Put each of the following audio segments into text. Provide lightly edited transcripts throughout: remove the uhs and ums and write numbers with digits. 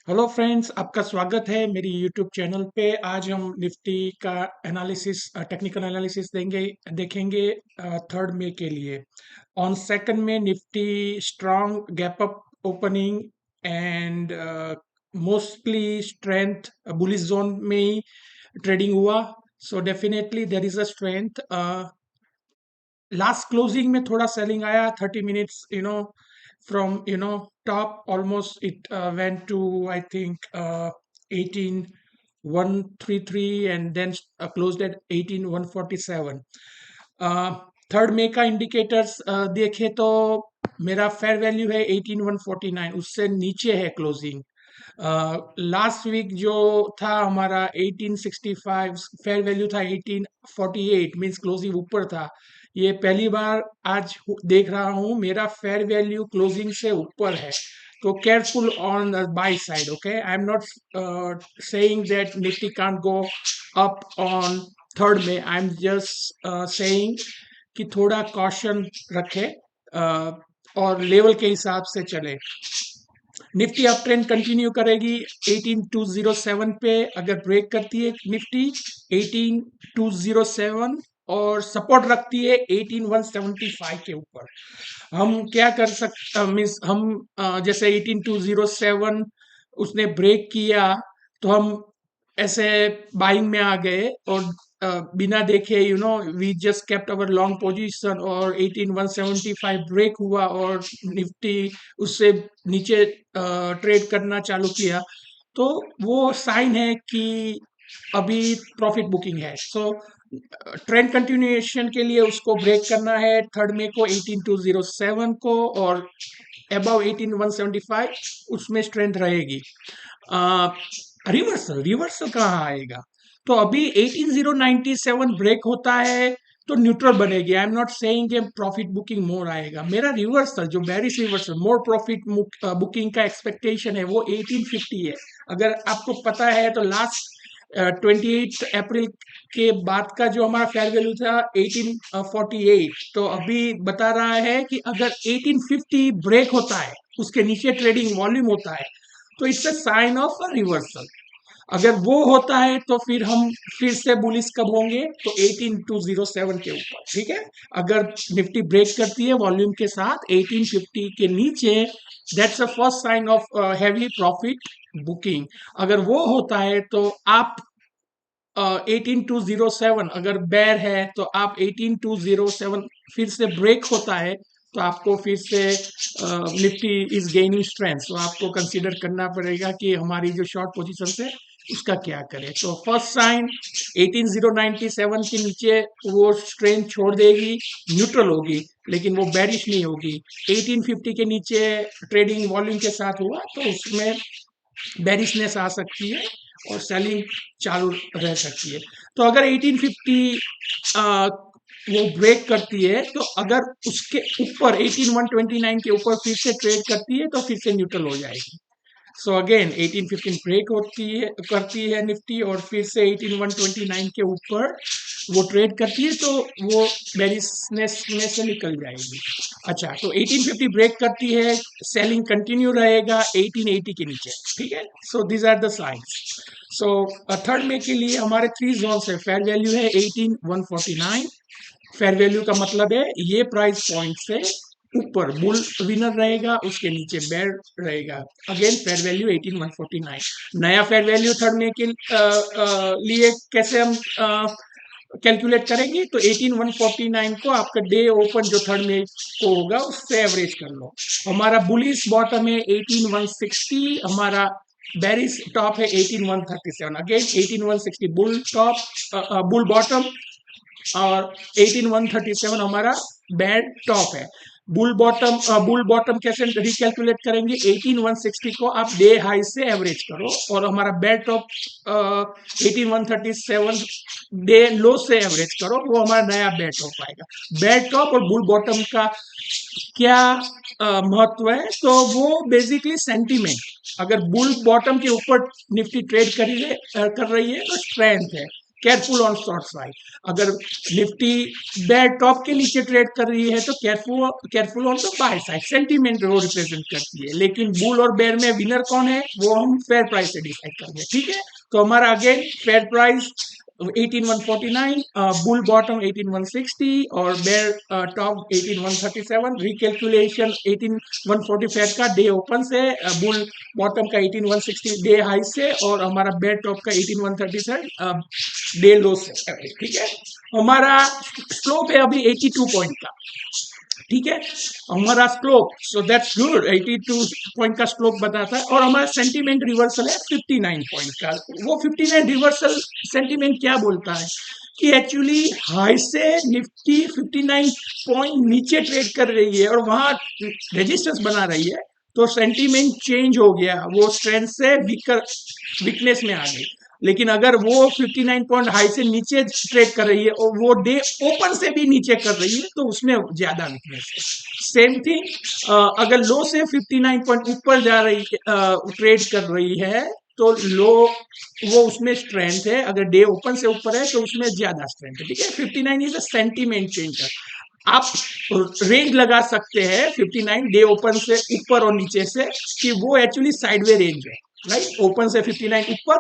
Hello friends, आपका स्वागत है मेरी यूट्यूब चैनल पे। आज हम निफ्टी का एनालिसिस, टेक्निकल एनालिसिस देखेंगे थर्ड मे के लिए। ऑन सेकंड में Nifty strong gap up opening and mostly strength bullish zone में ही ट्रेडिंग हुआ। So definitely there is a strength. Last closing में थोड़ा सेलिंग आया 30 minutes, from top almost it went to I think 18133 and then closed at 18147. Third मे का indicators देखे तो मेरा फेयर वैल्यू है 18149, उससे नीचे है क्लोजिंग। लास्ट वीक जो था हमारा 1865, फेयर वैल्यू था 1848, मींस क्लोजिंग ऊपर था। ये पहली बार आज देख रहा हूं मेरा फेयर वैल्यू क्लोजिंग से ऊपर है। तो careful on buy side, okay. I am not saying that Nifty can't go up on third में। आई एम जस्ट सेइंग कि थोड़ा कॉशन रखे और लेवल के हिसाब से चले। निफ्टी अप ट्रेंड कंटिन्यू करेगी 18207 पे। अगर ब्रेक करती है निफ्टी 18207 और सपोर्ट रखती है 18175 के ऊपर, हम क्या कर सकते, मीन्स हम जैसे 18207 उसने ब्रेक किया तो हम ऐसे बाइंग में आ गए और बिना देखे we just kept our long position और 18175 ब्रेक हुआ और निफ्टी उससे नीचे ट्रेड करना चालू किया। तो वो साइन है कि अभी प्रॉफिट बुकिंग है। सो ट्रेंड कंटिन्यूएशन के लिए उसको ब्रेक करना है थर्ड में को 18207 को, और अबव 18175 उसमें स्ट्रेंथ रहेगी। रिवर्सल रिवर्सल कहाँ आएगा? तो अभी 18097 ब्रेक होता है तो न्यूट्रल बनेगी। आई एम नॉट सेइंग कि प्रॉफिट बुकिंग मोर आएगा। मेरा रिवर्सल, जो bearish reversal more profit booking का एक्सपेक्टेशन है, वो 1850 है। अगर आपको पता है तो लास्ट 28 अप्रैल के बाद का जो हमारा फेयर वैल्यू था 1848, तो अभी बता रहा है कि अगर 1850 ब्रेक होता है, उसके नीचे ट्रेडिंग वॉल्यूम होता है, तो it's a sign of a reversal. अगर वो होता है तो फिर हम फिर से बुलिश कब होंगे? तो 18207 के ऊपर, ठीक है। अगर निफ्टी ब्रेक करती है वॉल्यूम के साथ 1850 के नीचे, that's a first sign of heavy profit booking. अगर वो होता है तो आप 18207, अगर बेयर है तो आप 18207 फिर से ब्रेक होता है तो आपको फिर से निफ्टी इज गेनिंग स्ट्रेंथ, तो आपको कंसीडर करना पड़ेगा कि हमारी जो शॉर्ट पोजीशन है उसका क्या करें। तो फर्स्ट साइन 18097 के नीचे वो स्ट्रेंथ छोड़ देगी, न्यूट्रल होगी, लेकिन वो बेरिश नहीं होगी। 1850 के नीचे ट्रेडिंग वॉल्यूम के साथ हुआ तो उसमें बेरिशनेस आ सकती है और सेलिंग चालू रह सकती है। तो अगर 1850 वो ब्रेक करती है तो अगर उसके ऊपर 18129 के ऊपर फिर से ट्रेड करती है तो फिर से न्यूट्रल हो जाएगी। सो अगेन 1815 ब्रेक होती है करती है निफ्टी और फिर से 18129 के ऊपर वो ट्रेड करती है तो वो बेरिशनेस में से निकल जाएगी। अच्छा, तो 1850 ब्रेक करती है, सेलिंग कंटिन्यू रहेगा 1880 के नीचे, ठीक है। So these are the signs. So third में के लिए हमारे 3 जोन्स है। फेयर वैल्यू है 18149। फेयर वैल्यू का मतलब है ये प्राइस पॉइंट से ऊपर बुल विनर रहेगा, उसके नीचे बेयर रहेगा। Again fair value 18149। नया फेयर वैल्यू थर्ड में के लिए कैसे हम कैलकुलेट करेंगे? तो 18149 को आपका डे ओपन जो थर्ड में को होगा उससे एवरेज कर लो। हमारा बुलिश बॉटम है 18160, हमारा बेरिश टॉप है 18137। Again 18160 bull top, bull bottom, और 18137 हमारा बैड टॉप है। बुल बॉटम कैसे रिकैलकुलेट करेंगे? 18160 को आप डे हाई से एवरेज करो और हमारा बैड टॉप 18137 डे लो से एवरेज करो, वो हमारा नया बैड टॉप आएगा। बैड टॉप और बुल बॉटम का क्या महत्व है? तो वो बेसिकली सेंटीमेंट। अगर बुल बॉटम के ऊपर निफ्टी ट्रेड कर रही है तो स्ट्रेंथ है। Careful on short side. अगर निफ्टी बेयर टॉप के नीचे ट्रेड कर रही है तो careful on the by side, sentiment वो रिप्रेजेंट करती है। लेकिन बुल और बेयर में विनर कौन है वो हम फेयर प्राइस से डिसाइड करेंगे, ठीक है। तो हमारा again fair price 18149, bull bottom 18160 और बेयर टॉप 18137। रिकैलकुलेशन 18145 का डे ओपन से, बुल बॉटम का 18160 डे हाई से, और हमारा बेयर टॉप का 18137 डे लो से, ठीक है। हमारा स्लोप है अभी 82 पॉइंट का, ठीक है। हमारा slope, so that's good, 82 point का स्लोप बताता है। और हमारा सेंटीमेंट रिवर्सल है 59 पॉइंट का। वो 59 रिवर्सल सेंटीमेंट क्या बोलता है कि एक्चुअली हाई से निफ्टी 59 पॉइंट नीचे ट्रेड कर रही है और वहां रेजिस्टेंस बना रही है, तो सेंटीमेंट चेंज हो गया, वो स्ट्रेंथ से वीकनेस में आ गई। लेकिन अगर वो 59 पॉइंट हाई से नीचे ट्रेड कर रही है और वो डे ओपन से भी नीचे कर रही है तो उसमें ज्यादा वीकनेस है। सेम थिंग अगर लो से 59 पॉइंट ऊपर जा रही ट्रेड कर रही है तो लो वो उसमें स्ट्रेंथ है, अगर डे ओपन से ऊपर है तो उसमें ज्यादा स्ट्रेंथ है, ठीक है। 59 इज अ सेंटीमेंट चेंजर। आप रेंज लगा सकते हैं 59 डे ओपन से ऊपर और नीचे से कि वो एक्चुअली साइडवे रेंज है, राइट। ओपन से 59 ऊपर,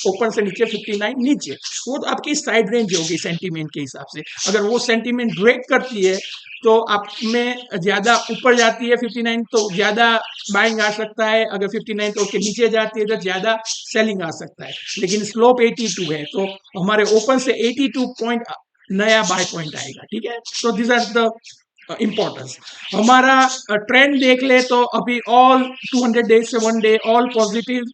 ओपन से नीचे 59 नीचे, वो तो आपकी साइड रेंज होगी सेंटीमेंट के हिसाब से। अगर वो सेंटीमेंट ब्रेक करती है तो आप में ज्यादा ऊपर जाती है 59 तो ज्यादा बाइंग आ सकता है, अगर 59 तो के नीचे जाती है तो ज्यादा सेलिंग आ सकता है। लेकिन स्लोप 82 है तो हमारे ओपन से 82 पॉइंट नया बाय पॉइंट आएगा, ठीक है। So this are the importance. हमारा ट्रेंड देख ले तो अभी ऑल 200 डेज से 1 डे ऑल पॉजिटिव,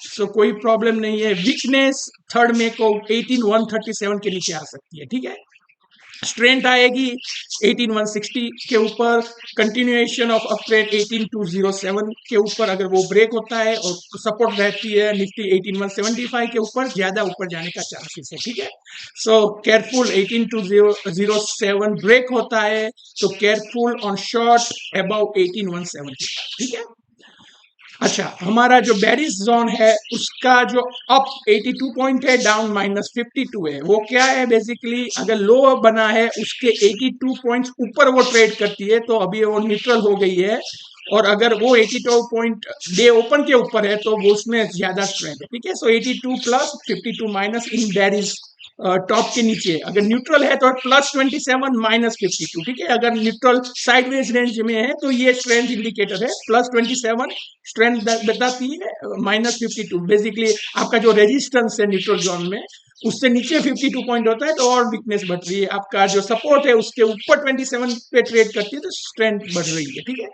सो कोई प्रॉब्लम नहीं है। वीकनेस 3 मई को 18137 के नीचे आ सकती है, ठीक है। स्ट्रेंथ आएगी 18160 के ऊपर, कंटिन्यूएशन ऑफ अपट्रेंड 18207 के ऊपर अगर वो ब्रेक होता है, और सपोर्ट रहती है निफ्टी 18175 के ऊपर, ज्यादा ऊपर जाने का चांसेस है, ठीक है। सो केयरफुल 18207 ब्रेक होता है तो केयरफुल ऑन शॉर्ट अबव 18175, ठीक है। अच्छा, हमारा जो बेरिश जोन है उसका जो अप 82 पॉइंट है, डाउन -52 है। वो क्या है बेसिकली, अगर लो बना है उसके 82 पॉइंट्स ऊपर वो ट्रेड करती है तो अभी वो न्यूट्रल हो गई है, और अगर वो 82 पॉइंट डे ओपन के ऊपर है तो वो उसमें ज्यादा स्ट्रेंथ है, ठीक है। सो 82 प्लस 52 माइनस इन बेरिश टॉप के नीचे, अगर न्यूट्रल है तो +27 -52, ठीक है। अगर न्यूट्रल साइडवेज रेंज में है तो ये स्ट्रेंथ इंडिकेटर है, +27 स्ट्रेंथ बताती है, -52 बेसिकली आपका जो रेजिस्टेंस है न्यूट्रल जोन में उससे नीचे 52 पॉइंट होता है तो और वीकनेस बढ़ रही है। आपका जो सपोर्ट है उसके ऊपर 27 पे ट्रेड करती है तो स्ट्रेंथ बढ़ रही है, ठीक है।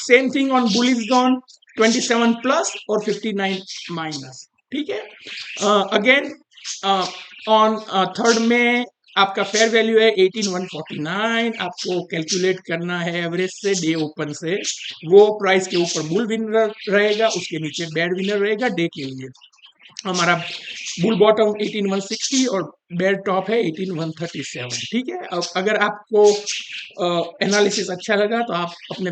Same thing on bullish zone 27 plus और 59 माइनस, ठीक है। अगेन ऑन 3 में आपका फेयर वैल्यू है 18149, आपको कैलकुलेट करना है एवरेज से डे ओपन से, वो प्राइस के ऊपर बुल विनर रहेगा, उसके नीचे बेयर विनर रहेगा डे के लिए। हमारा बुल बॉटम 18160 और बेयर टॉप है 18137, ठीक है। अब अगर आपको एनालिसिस अच्छा लगा तो आप अपने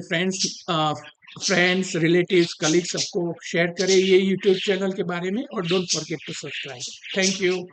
फ्रेंड्स रिलेटिव्स कलीग्स सबको शेयर करें ये यूट्यूब चैनल के बारे में, और don't forget to subscribe. Thank you.